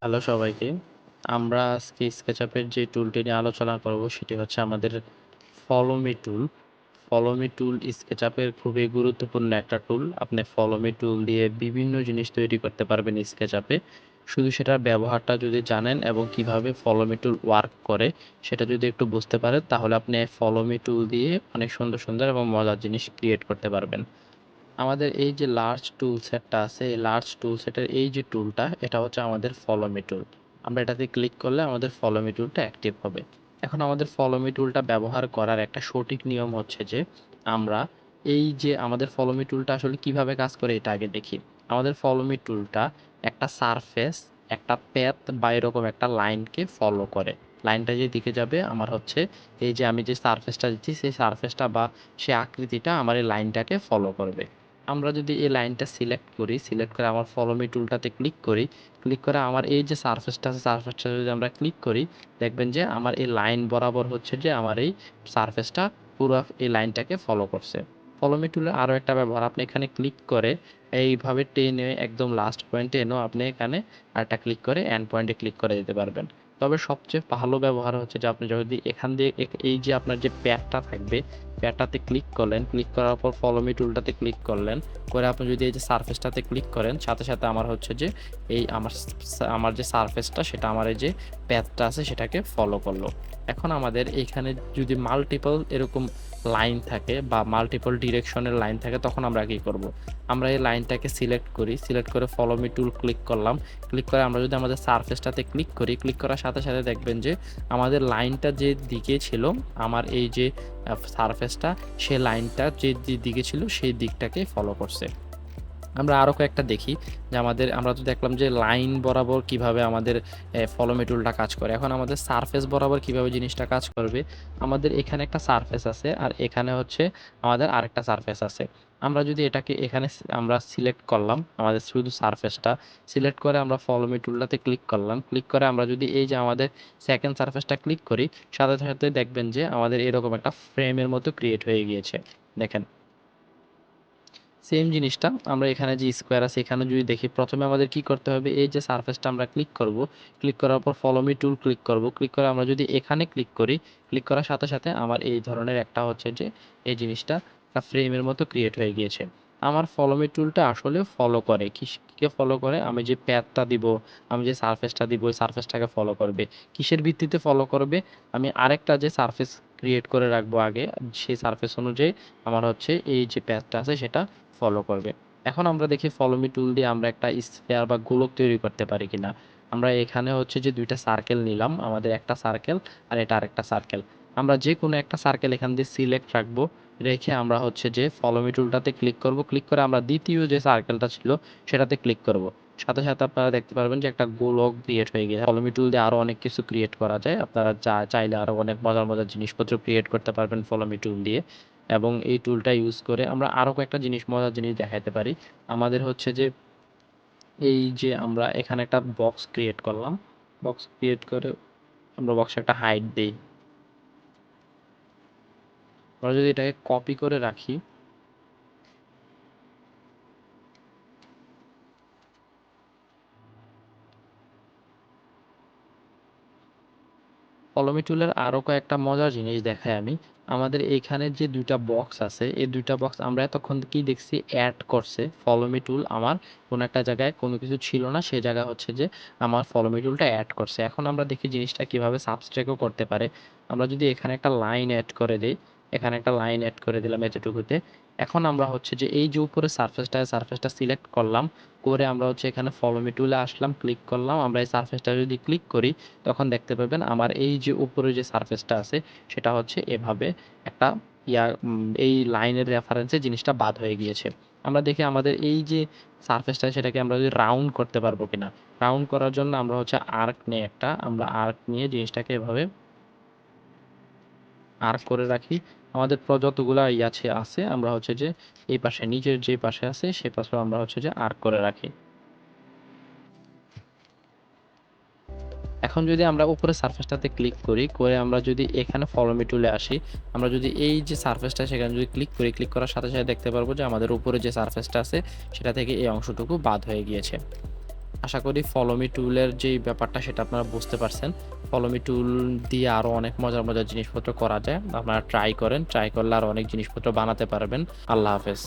Hello সবাইকে। আমরা আজকে স্কেচআপের যে টুলটি নিয়ে আলোচনা করব সেটি হচ্ছে আমাদের ফলো মি টুল। ফলো মি টুল স্কেচআপের খুবই গুরুত্বপূর্ণ একটা টুল। আপনি ফলো মি টুল দিয়ে বিভিন্ন জিনিস তৈরি করতে পারবেন স্কেচআপে। শুধু সেটার ব্যবহারটা যদি জানেন এবং কিভাবে ফলো মি টুল ওয়ার্ক করে সেটা যদি একটু বুঝতে পারেন তাহলে আপনি ফলো মি টুল দিয়ে অনেক সুন্দর, সুন্দর এবং মজার জিনিস ক্রিয়েট করতে পারবেন। আমাদের এই যে লার্জ টুল সেটটা আছে, এই লার্জ টুল সেটের এই যে টুলটা, এটা হচ্ছে আমাদের ফলো মি টুল। আমরা এটাতে ক্লিক করলে আমাদের ফলো মি টুলটা অ্যাক্টিভ হবে। এখন আমাদের ফলো মি টুলটা ব্যবহার করার একটা সঠিক নিয়ম হচ্ছে যে আমরা এই যে আমাদের ফলো মি টুলটা আসলে কিভাবে কাজ করে এটা আগে দেখি। আমাদের ফলো মি টুলটা একটা সারফেস, একটা প্যাথ বা এরকম একটা লাইনকে ফলো করে। লাইনটা যেদিকে যাবে আমার হচ্ছে এই যে আমি যে সারফেসটা দিচ্ছি সেই সারফেসটা বা সে আকৃতিটা আমার এই লাইনটাকে ফলো করবে। আমরা যদি এই লাইনটা সিলেক্ট করি, সিলেক্ট করে আমার ফলো মি টুলটাতে ক্লিক করি, ক্লিক করে আমার এই যে সারফেসটা আছে সারফেসটা যদি আমরা ক্লিক করি, দেখবেন যে আমার এই লাইন বরাবর হচ্ছে যে আমার এই সারফেসটা পুরো এই লাইনটাকে ফলো করছে। ফলো মি টুলের আরও একটা ব্যবহার, আপনি এখানে ক্লিক করে এইভাবে টেনে একদম লাস্ট পয়েন্টে এনেও আপনি এখানে আরেকটা ক্লিক করে এন্ড পয়েন্টে ক্লিক করে দিতে পারবেন। তবে সবচেয়ে ভালো ব্যবহার হচ্ছে যে আপনি যদি এখান দিয়ে এই যে আপনার যে প্যাডটা থাকবে, প্যাডটাতে ক্লিক করলেন, ক্লিক করার পর ফলো মি টুলটাতে ক্লিক করলেন, করে আপনি যদি এই যে সারফেসটাতে ক্লিক করেন, সাথে সাথে আমার হচ্ছে যে এই আমার যে সারফেসটা সেটা আমার এই যে প্যাথটা আছে সেটাকে ফলো করলো। এখন আমাদের এইখানে যদি মাল্টিপল এরকম লাইন থাকে বা মাল্টিপল ডিরেকশনের লাইন থাকে তখন আমরা কি করব? আমরা এই লাইনটাকে সিলেক্ট করি, সিলেক্ট করে ফলো মি টুল ক্লিক করলাম, ক্লিক করে আমরা যদি আমাদের সারফেসটাতে ক্লিক করি, ক্লিক করার সাথে সাথে দেখবেন যে আমাদের লাইনটা যে দিকে ছিল, আমার এই যে সারফেসটা, সে লাইনটা যে দিকে ছিল সেই দিকটাকে ফলো করছে। আমরা আরও কয়েকটা দেখি যে আমরা তো দেখলাম যে লাইন বরাবর কিভাবে আমাদের ফলো মি টুলটা কাজ করে। এখন আমাদের সারফেস বরাবর কিভাবে জিনিসটা কাজ করবে, আমাদের এখানে একটা সারফেস আছে আর এখানে হচ্ছে আমাদের আরেকটা সারফেস আছে। আমরা যদি এটাকে এখানে আমরা সিলেক্ট করলাম, আমাদের শুধু সারফেসটা সিলেক্ট করে আমরা ফলো মি টুলটাতে ক্লিক করলাম, ক্লিক করে আমরা যদি এই যে আমাদের সেকেন্ড সারফেসটা ক্লিক করি, সাথে সাথে দেখবেন যে আমাদের এরকম একটা ফ্রেমের মতো ক্রিয়েট হয়ে গিয়েছে। দেখেন সেম জিনিসটা আমরা এখানে যে স্কোয়ার আছে এখানে যদি দেখি, প্রথমে আমাদের কি করতে হবে, এই যে সারফেসটা আমরা ক্লিক করব, ক্লিক করার পর ফলো মি টুল ক্লিক করব, ক্লিক করে আমরা যদি এখানে ক্লিক করি, ক্লিক করার সাথে সাথে আমার এই ধরনের একটা হচ্ছে যে এই জিনিসটা একটা ফ্রেমের মতো ক্রিয়েট হয়ে গিয়েছে। আমার ফলো মি টুলটা আসলে ফলো করে কিকে ফলো করে, আমি যে প্যাথটা দিব, আমি যে সারফেসটা দিব ওই সারফেসটাকে ফলো করবে। কিসের ভিত্তিতে ফলো করবে, আমি আরেকটা যে সারফেস ক্রিয়েট করে রাখবো আগে, সেই সারফেস অনুযায়ী আমার হচ্ছে এই যে প্যাথটা আছে সেটা ফলো করবে। এখন আমরা দেখি ফলো মি টুল দিয়ে আমরা একটা স্ফেয়ার বা গোলক তৈরি করতে পারি কিনা। আমরা এখানে হচ্ছে যে দুইটা সার্কেল নিলাম, আমাদের একটা সার্কেল আর এটা আরেকটা সার্কেল। আমরা যে কোনো একটা সার্কেল এখান দিয়ে সিলেক্ট রাখবো, রেখে আমরা হচ্ছে যে ফলো মি টুলটাতে ক্লিক করব, ক্লিক করে আমরা দ্বিতীয় যে সার্কেলটা ছিল সেটাতে ক্লিক করব। সাথে সাথে আপনারা দেখতে পারবেন যে একটা গোলক ক্রিয়েট হয়ে গেছে। ফলো মি টুল দিয়ে আরো অনেক কিছু ক্রিয়েট করা যায়, আপনারা চাইলে আরো অনেক মজার মজার জিনিসপত্র ক্রিয়েট করতে পারবেন ফলো মি টুল দিয়ে। এবং এই টুলটা ইউজ করে আমরা আরও কয়েকটা মজার জিনিস দেখাতে পারি। আমাদের হচ্ছে যে এই যে আমরা এখানে একটা বক্স ক্রিয়েট করলাম, বক্স ক্রিয়েট করে আমরা বক্সে একটা হাইট দিই। আমরা যদি এটাকে কপি করে রাখি, কলমি টুলের আরও কয়েকটা মজার জিনিস দেখাই আমি। আমাদের এইখানে যে দুইটা বক্স আছে, এই দুইটা বক্স আমরা এতক্ষণ কি দেখছি, অ্যাড করছে ফলোমি টুল। আমার কোনো একটা জায়গায় কোনো কিছু ছিল না, সেই জায়গা হচ্ছে যে আমার ফলোমি টুলটা অ্যাড করছে। এখন আমরা দেখি জিনিসটা কিভাবে সাবস্ট্রাক্টও করতে পারে। আমরা যদি এখানে একটা লাইন অ্যাড করে দিই, এখানে একটা লাইন অ্যাড করে দিলাম এতটুকুতে। এখন আমরা হচ্ছে যে এই যে উপরে সারফেসটা সিলেক্ট করলাম, করে আমরা হচ্ছে এখানে ফলোমি টুলে আসলাম, ক্লিক করলাম। আমরা এই সারফেসটা যদি ক্লিক করি তখন দেখতে পাবেন আমার এই যে উপরে যে সারফেসটা আছে সেটা হচ্ছে এভাবে একটা এই লাইনের রেফারেন্সে জিনিসটা বাদ হয়ে গিয়েছে। আমরা দেখি আমাদের এই যে সারফেসটা সেটাকে আমরা যদি রাউন্ড করতে পারবো কিনা। রাউন্ড করার জন্য আমরা হচ্ছে আর্ক নিয়ে আমরা আর্ক নিয়ে জিনিসটাকে এভাবে আর্ক করে রাখি। আমাদের যতগুলা আছে আমরা হচ্ছে যে এই পাশে নিচের যে পাশে আছে সে পাশে আমরা হচ্ছে যে আর্ক করে রাখি। এখন যদি আমরা উপরে সারফেসটাতে ক্লিক করি, করে আমরা যদি এখানে ফলো মি টুলে আসি, আমরা যদি এই যে সারফেসটা সেখানে যদি ক্লিক করি, ক্লিক করার সাথে সাথে দেখতে পারবো যে আমাদের উপরে যে সারফেসটা আছে সেটা থেকে এই অংশটুকু বাদ হয়ে গিয়েছে। আশা করি ফলোমি টুলের যেই ব্যাপারটা সেটা আপনারা বুঝতে পারছেন। ফলোমি টুল দিয়ে আরও অনেক মজার মজার জিনিসপত্র করা যায়, আপনারা ট্রাই করেন, ট্রাই করলে আরও অনেক জিনিসপত্র বানাতে পারবেন। আল্লাহ হাফেজ।